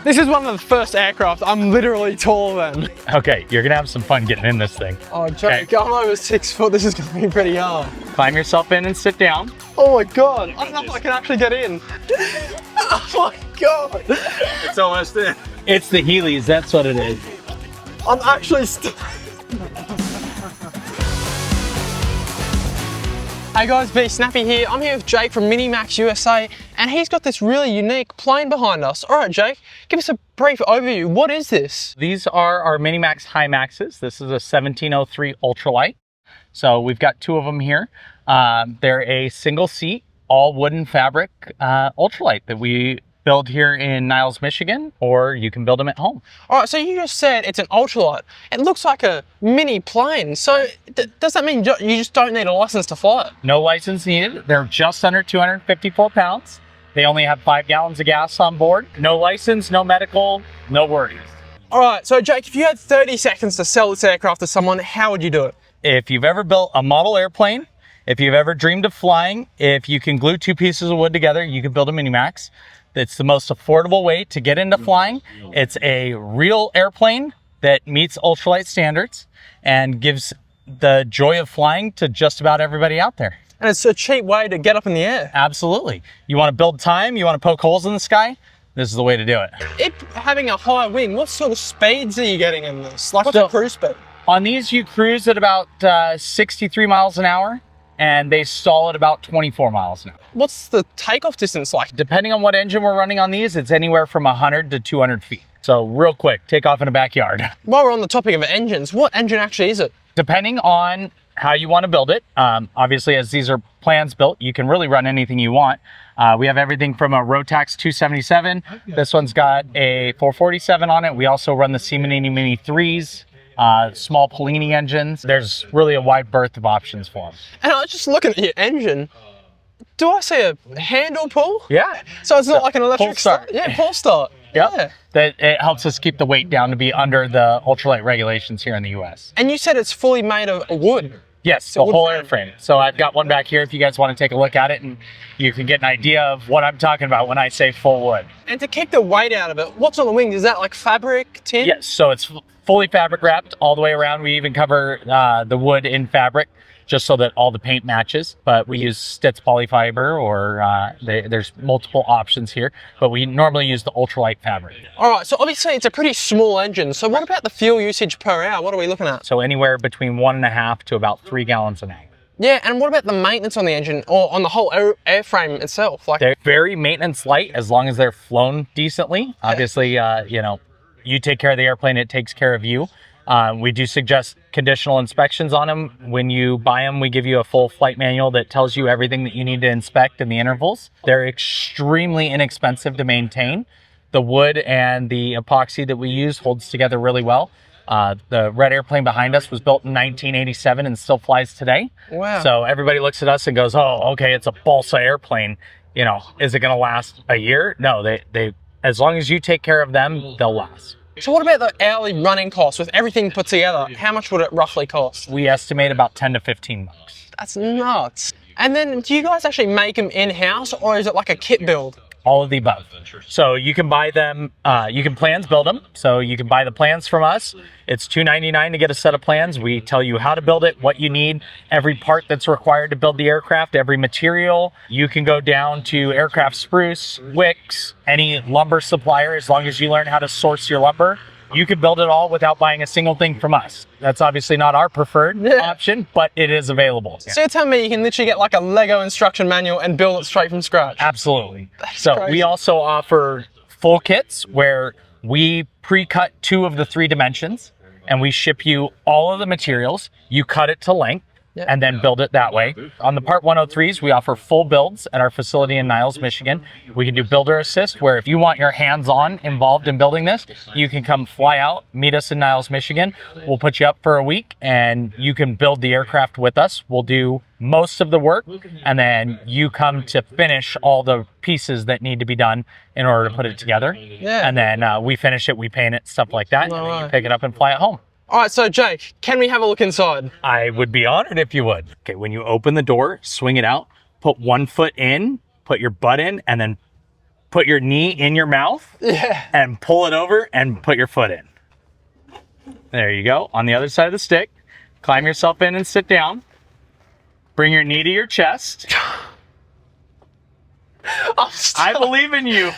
This is one of the first aircraft I'm literally taller than. Okay, you're gonna have some fun getting in this thing. Oh, Jake, I'm over 6 foot. This is gonna be pretty hard. Climb yourself in and sit down. Oh my God, I don't know if I can actually get in. Oh my God. It's almost in. It's the Heelys, that's what it is. I'm actually Hey guys, B Snappy here. I'm here with Jake from Minimax USA, and he's got this really unique plane behind us. All right, Jake, give us a brief overview. What is this? These are our Minimax High Maxes. This is a 1703 Ultralight. So we've got two of them here. They're a single seat, all wooden fabric Ultralight that we build here in Niles, Michigan, or you can build them at home. All right, so you just said it's an ultralight. It looks like a mini plane. So does that mean you just don't need a license to fly it? No license needed. They're just under 254 pounds. They only have 5 gallons of gas on board. No license, no medical, no worries. All right, so Jake, if you had 30 seconds to sell this aircraft to someone, how would you do it? If you've ever built a model airplane, if you've ever dreamed of flying, if you can glue 2 pieces of wood together, you can build a Minimax. It's the most affordable way to get into flying. It's a real airplane that meets ultralight standards and gives the joy of flying to just about everybody out there. And it's a cheap way to get up in the air. Absolutely. You want to build time, you want to poke holes in the sky, this is the way to do it. If having a high wing, what sort of speeds are you getting in this? Like, what's the cruise speed? On these, you cruise at about 63 miles an hour. And they stall at about 24 miles an hour. What's the takeoff distance like? Depending on what engine we're running on these, it's anywhere from 100 to 200 feet. So real quick, take off in a backyard. While we're on the topic of engines, what engine actually is it? Depending on how you want to build it, obviously as these are plans built, you can really run anything you want. We have everything from a Rotax 277. This one's got a 447 on it. We also run the Simonini Mini 3s. Small Polini engines. There's really a wide berth of options for them. And I was just looking at your engine. Do I see a handle pull? Yeah. So it's not like an electric start. Yeah, pull start. Yep. Yeah. That it helps us keep the weight down to be under the ultralight regulations here in the US. And you said it's fully made of wood. Yes, the whole airframe. So I've got one back here if you guys want to take a look at it, and you can get an idea of what I'm talking about when I say full wood. And to keep the weight out of it, what's on the wings? Is that like fabric, tin? Yes, so it's fully fabric wrapped all the way around. We even cover the wood in fabric just so that all the paint matches, but we use Stitz polyfiber, or there's multiple options here, but we normally use the ultralight fabric. All right, so obviously it's a pretty small engine. So what about the fuel usage per hour? What are we looking at? So anywhere between 1.5 to about 3 gallons an hour. Yeah, and what about the maintenance on the engine or on the whole airframe itself? Like, they're very maintenance light as long as they're flown decently. Obviously, you know, you take care of the airplane, it takes care of you. We do suggest conditional inspections on them. When you buy them, we give you a full flight manual that tells you everything that you need to inspect in the intervals. They're extremely inexpensive to maintain. The wood and the epoxy that we use holds together really well. The red airplane behind us was built in 1987 and still flies today. Wow. So everybody looks at us and goes, oh, okay, it's a balsa airplane. You know, is it going to last a year? No, they as long as you take care of them, they'll last. So what about the hourly running costs with everything put together? How much would it roughly cost? We estimate about 10 to 15 bucks. That's nuts. And then do you guys actually make them in-house, or is it like a kit build? All of the above. So you can buy them, you can plans build them. So you can buy the plans from us. It's $299 to get a set of plans. We tell you how to build it, what you need, every part that's required to build the aircraft, every material. You can go down to aircraft spruce, wicks, any lumber supplier, as long as you learn how to source your lumber. You can build it all without buying a single thing from us. That's obviously not our preferred option, but it is available. So you're telling me you can literally get like a Lego instruction manual and build it straight from scratch? Absolutely. That's so crazy. We also offer full kits where we pre-cut 2 of the 3 dimensions and we ship you all of the materials. You cut it to length and then build it that way. On the Part 103s, we offer full builds at our facility in Niles, Michigan. We can do builder assist, where if you want your hands-on involved in building this, you can come fly out, meet us in Niles, Michigan. We'll put you up for a week and you can build the aircraft with us. We'll do most of the work and then you come to finish all the pieces that need to be done in order to put it together. Yeah. And then we finish it, we paint it, stuff like that, and then you pick it up and fly it home. All right, so Jake, can we have a look inside? I would be honored if you would. Okay, when you open the door, swing it out, put 1 foot in, put your butt in, and then put your knee in your mouth and pull it over and put your foot in. There you go. On the other side of the stick, climb yourself in and sit down. Bring your knee to your chest. I believe in you.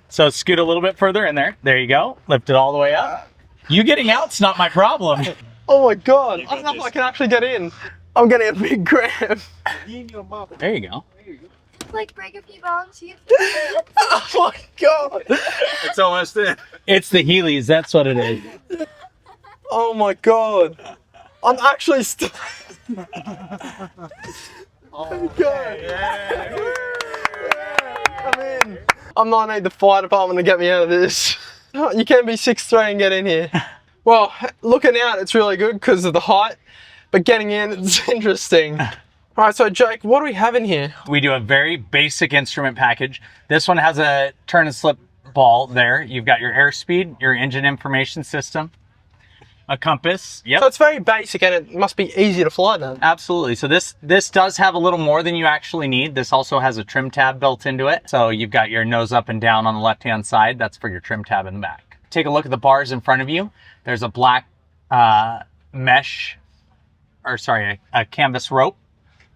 So scoot a little bit further in there. There you go. Lift it all the way up. You getting out's not my problem. Oh my God. I don't know if I can actually get in. I'm getting a big grab. There you go. Like break a few bones. Oh my God. It's almost in. It's the Heelys. That's what it is. Oh my God. I'm actually still. Oh, Yeah. I'm in. I'm not need the fire department to get me out of this. You can be 6'3" and get in here. Well, looking out, it's really good because of the height, but getting in, it's interesting. All right, so Jake, what do we have in here? We do a very basic instrument package. This one has a turn and slip ball there. You've got your airspeed, your engine information system, a compass. Yep. So it's very basic and it must be easy to fly then. Absolutely. So this does have a little more than you actually need. This also has a trim tab built into it. So you've got your nose up and down on the left-hand side. That's for your trim tab in the back. Take a look at the bars in front of you. There's a black mesh, or sorry, a canvas rope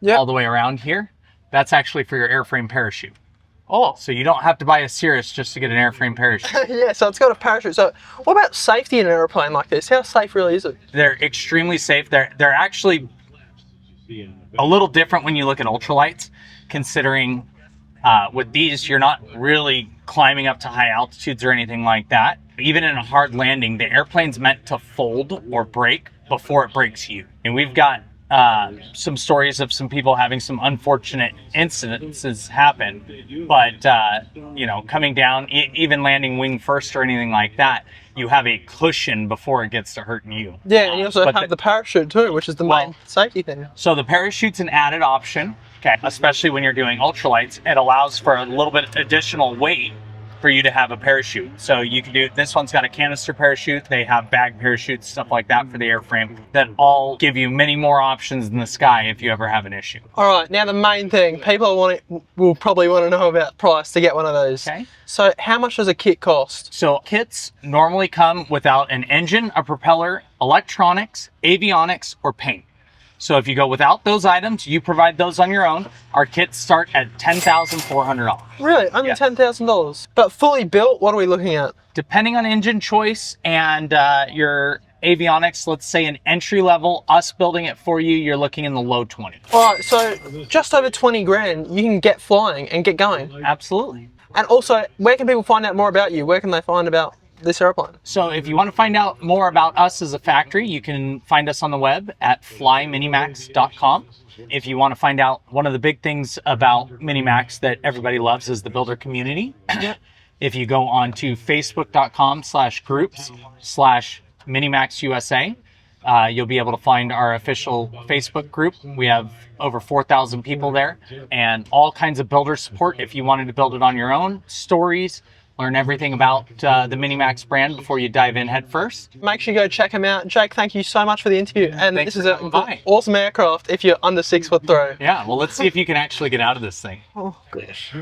all the way around here. That's actually for your airframe parachute. Oh. So you don't have to buy a Cirrus just to get an airframe parachute. Yeah, so it's got a parachute. So what about safety in an airplane like this? How safe really is it? They're extremely safe. They're actually a little different when you look at ultralights, considering with these, you're not really climbing up to high altitudes or anything like that. Even in a hard landing, the airplane's meant to fold or break before it breaks you. And we've got some stories of some people having some unfortunate incidences happen, but you know, coming down, even landing wing first or anything like that, you have a cushion before it gets to hurting you. Yeah, and you also have the parachute too, which is the main safety thing. So the parachute's an added option, okay, especially when you're doing ultralights. It allows for a little bit additional weight for you to have a parachute. So you can do, this one's got a canister parachute. They have bag parachutes, stuff like that for the airframe that all give you many more options in the sky if you ever have an issue. All right, now the main thing, people will probably want to know about price to get one of those. Okay. So how much does a kit cost? So kits normally come without an engine, a propeller, electronics, avionics, or paint. So if you go without those items, you provide those on your own. Our kits start at $10,400. Really? Only $10,000? But fully built, what are we looking at? Depending on engine choice and your avionics, let's say an entry level, us building it for you, you're looking in the low 20s. All right, so just over 20 grand, you can get flying and get going. Absolutely. And also, where can people find out more about you? Where can they find about this airplane? So if you want to find out more about us as a factory, you can find us on the web at flyminimax.com. If you want to find out, one of the big things about Minimax that everybody loves is the builder community. If you go on to facebook.com/groups/MinimaxUSA, you'll be able to find our official Facebook group. We have over 4,000 people there and all kinds of builder support. If you wanted to build it on your own, stories, learn everything about the Minimax brand before you dive in head first. Make sure you go check them out. Jake, thank you so much for the interview. And Thanks this is for an coming by. awesome aircraft if you're under 6 foot throw. Yeah, well, let's see if you can actually get out of this thing. Oh, gosh.